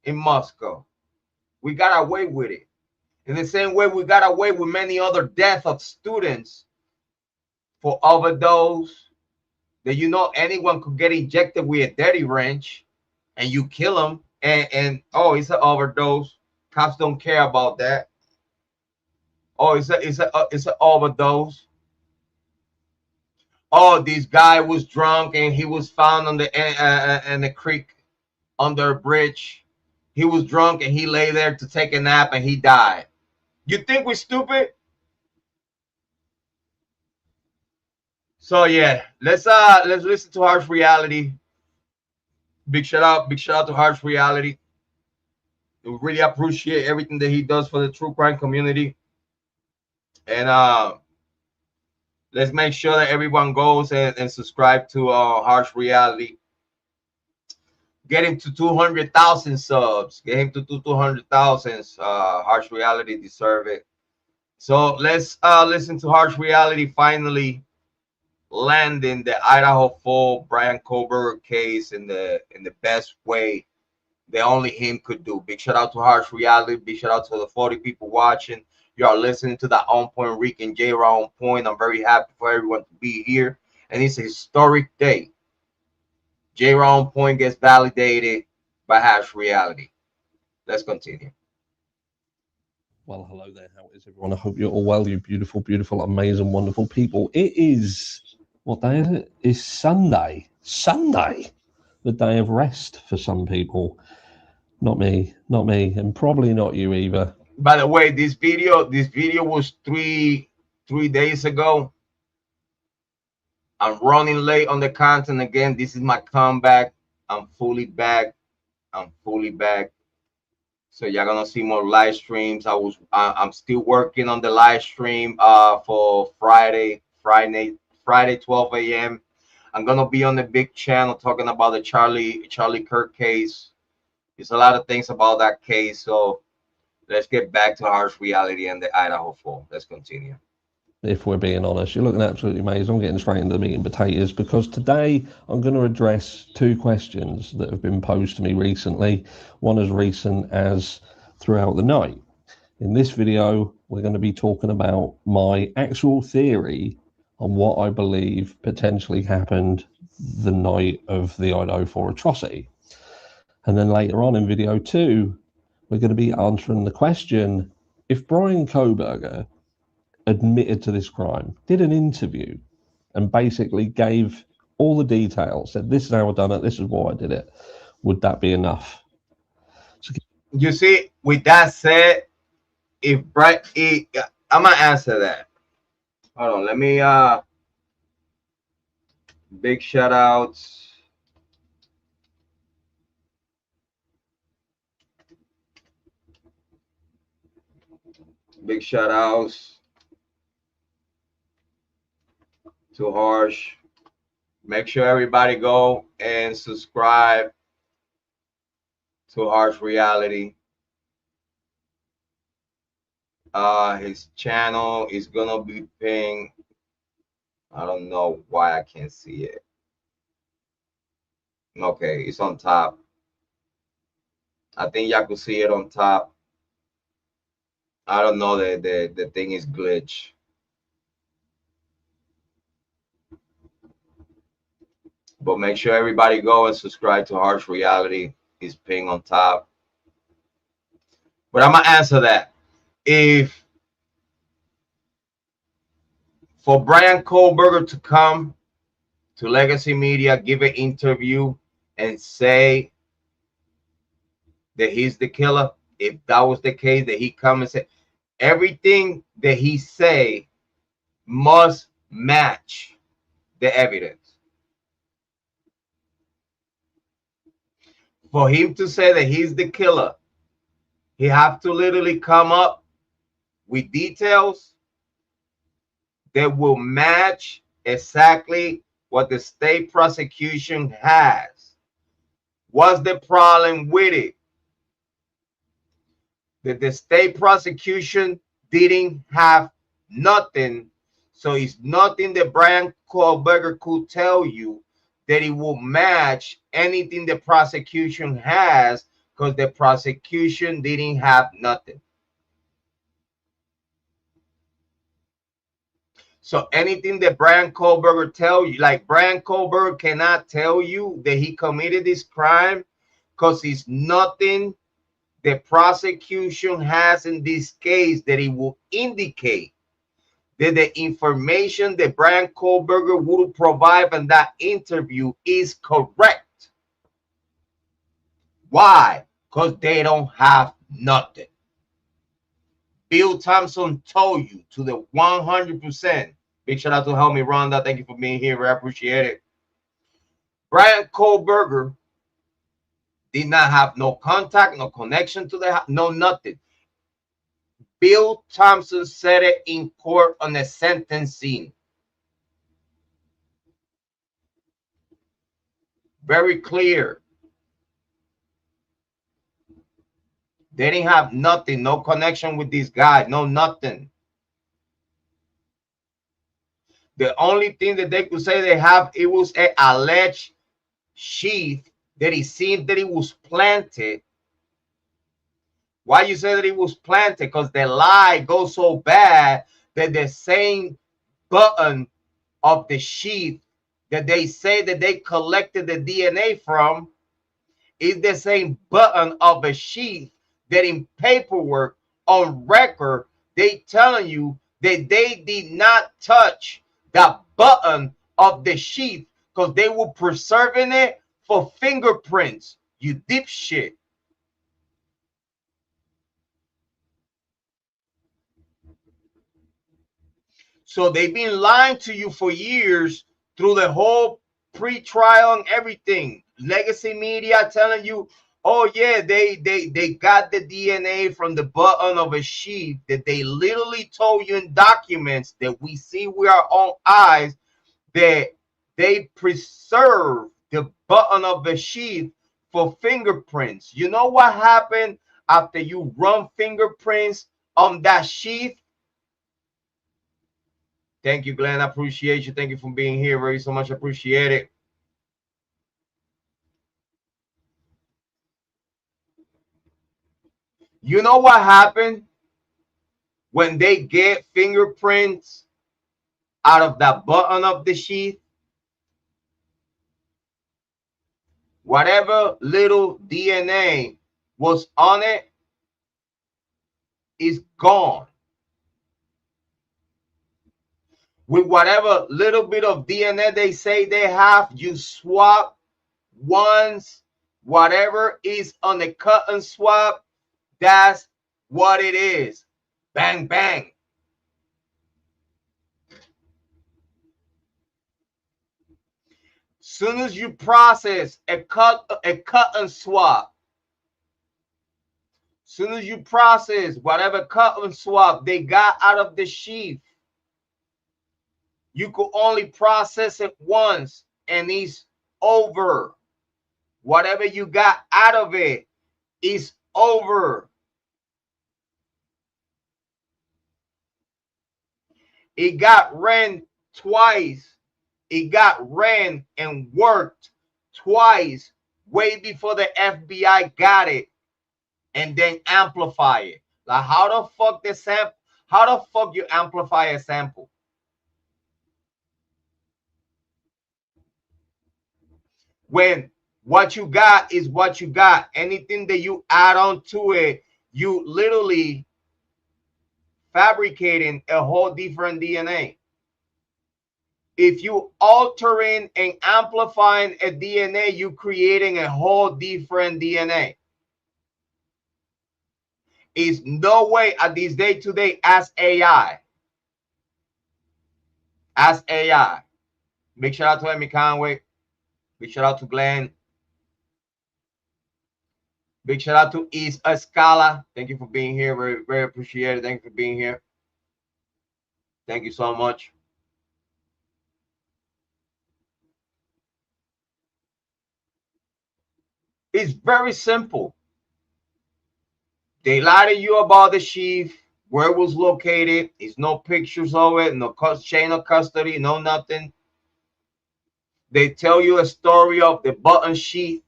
in Moscow. We got away with it. In the same way we got away with many other deaths of students for overdose, that anyone could get injected with a dirty wrench and you kill them, and oh, it's an overdose. Cops don't care about that. Oh, it's an overdose. Oh, this guy was drunk and he was found on the creek under a bridge. He was drunk and he lay there to take a nap and he died. You think we're stupid? So yeah, let's listen to Harsh Reality. Big shout out to Harsh Reality. We really appreciate everything that he does for the true crime community. And let's make sure that everyone goes and subscribe to Harsh Reality. Get him to 200,000 subs. Get him to 200,000. Harsh Reality deserve it. So let's listen to Harsh Reality finally landing the Idaho 4 Bryan Kohberger case in the best way that only him could do. Big shout out to Harsh Reality. Big shout out to the 40 people watching. You are listening to the On Point Rick and Jrod On Point. I'm very happy for everyone to be here, and it's a historic day. Jrod On Point gets validated by Harsh Reality. Let's continue. Well, hello there. How is everyone? I hope you're all well. You beautiful, beautiful, amazing, wonderful people. It is, what day is it? It's Sunday. Sunday, the day of rest for some people. Not me, and probably not you either. By the way, this video was three days ago. I'm running late on the content again. This is my comeback. I'm fully back. So you're gonna see more live streams. I'm still working on the live stream for Friday 12 a.m. I'm gonna be on the big channel talking about the Charlie Kirk case. There's a lot of things about that case. So let's get back to Harsh Reality and the Idaho 4. Let's continue. If we're being honest, you're looking absolutely amazing. I'm getting straight into the meat and potatoes because today I'm going to address two questions that have been posed to me recently, one as recent as throughout the night. In this video, we're going to be talking about my actual theory on what I believe potentially happened the night of the Idaho 4 atrocity. And then later on in video 2, we're going to be answering the question, if Bryan Kohberger admitted to this crime, did an interview, and basically gave all the details, said this is how I done it, this is why I did it, would that be enough? So, you see, with that said, I'm gonna answer that. Hold on, let me big shout outs. Big shout outs to Harsh. Make sure everybody go and subscribe to Harsh Reality. His channel is gonna be pinged. I don't know why I can't see it. Okay, it's on top. I think y'all could see it on top. I don't know, the thing is glitch. But make sure everybody go and subscribe to Harsh Reality. He's ping on top. But I'm gonna answer that. If for Bryan Kohberger to come to Legacy Media, give an interview and say that he's the killer, if that was the case, that he come and say everything that he say must match the evidence. For him to say that he's the killer, he have to literally come up with details that will match exactly what the state prosecution has. What's the problem with it? That the state prosecution didn't have nothing. So it's nothing that Bryan Kohberger could tell you that it will match anything the prosecution has because the prosecution didn't have nothing. So anything that Bryan Kohberger tell you, like Bryan Kohberger cannot tell you that he committed this crime because it's nothing the prosecution has in this case that it will indicate that the information that Bryan Kohberger would provide in that interview is correct. Why? Because they don't have nothing. Bill Thompson told you to the 100%. Big shout out to Helmy Rhonda. Thank you for being here. I appreciate it. Bryan Kohberger did not have no contact, no connection to the, no nothing. Bill Thompson said it in court on the sentencing. Very clear. They didn't have nothing, no connection with this guy, no nothing. The only thing that they could say they have, it was an alleged sheath that it seemed that it was planted. Why you say that it was planted? Because the lie goes so bad that the same button of the sheath that they say that they collected the DNA from is the same button of a sheath that in paperwork on record they telling you that they did not touch the button of the sheath because they were preserving it for fingerprints. You dipshit. So they've been lying to you for years through the whole pre-trial and everything. Legacy media telling you, oh yeah, they got the DNA from the button of a sheath that they literally told you in documents that we see with our own eyes that they preserve the button of the sheath for fingerprints. You know what happened after you run fingerprints on that sheath? Thank you, Glenn. I appreciate you. Thank you for being here. Very so much. Appreciate it. You know what happened when they get fingerprints out of that button of the sheath? Whatever little DNA was on it is gone. With whatever little bit of DNA they say they have, you swap once, whatever is on the cut and swap, that's what it is. Bang, bang. Soon as you process a cut and swap, soon as you process whatever cut and swap they got out of the sheath, you could only process it once and it's over. Whatever you got out of it is over. It got ran twice. It got ran and worked twice way before the FBI got it and then amplify it. Like how the fuck the sample? How the fuck you amplify a sample? When what you got is what you got. Anything that you add on to it, you literally fabricating a whole different DNA. If you altering and amplifying a DNA, you creating a whole different DNA. Is no way at this day today as AI. As AI. Big shout out to Amy Conway. Big shout out to Glenn. Big shout out to East Escala. Thank you for being here. Very, very appreciated. Thank you for being here. Thank you so much. It's very simple. They lie to you about the sheath, where it was located. There's no pictures of it, no chain of custody, no nothing. They tell you a story of the button sheath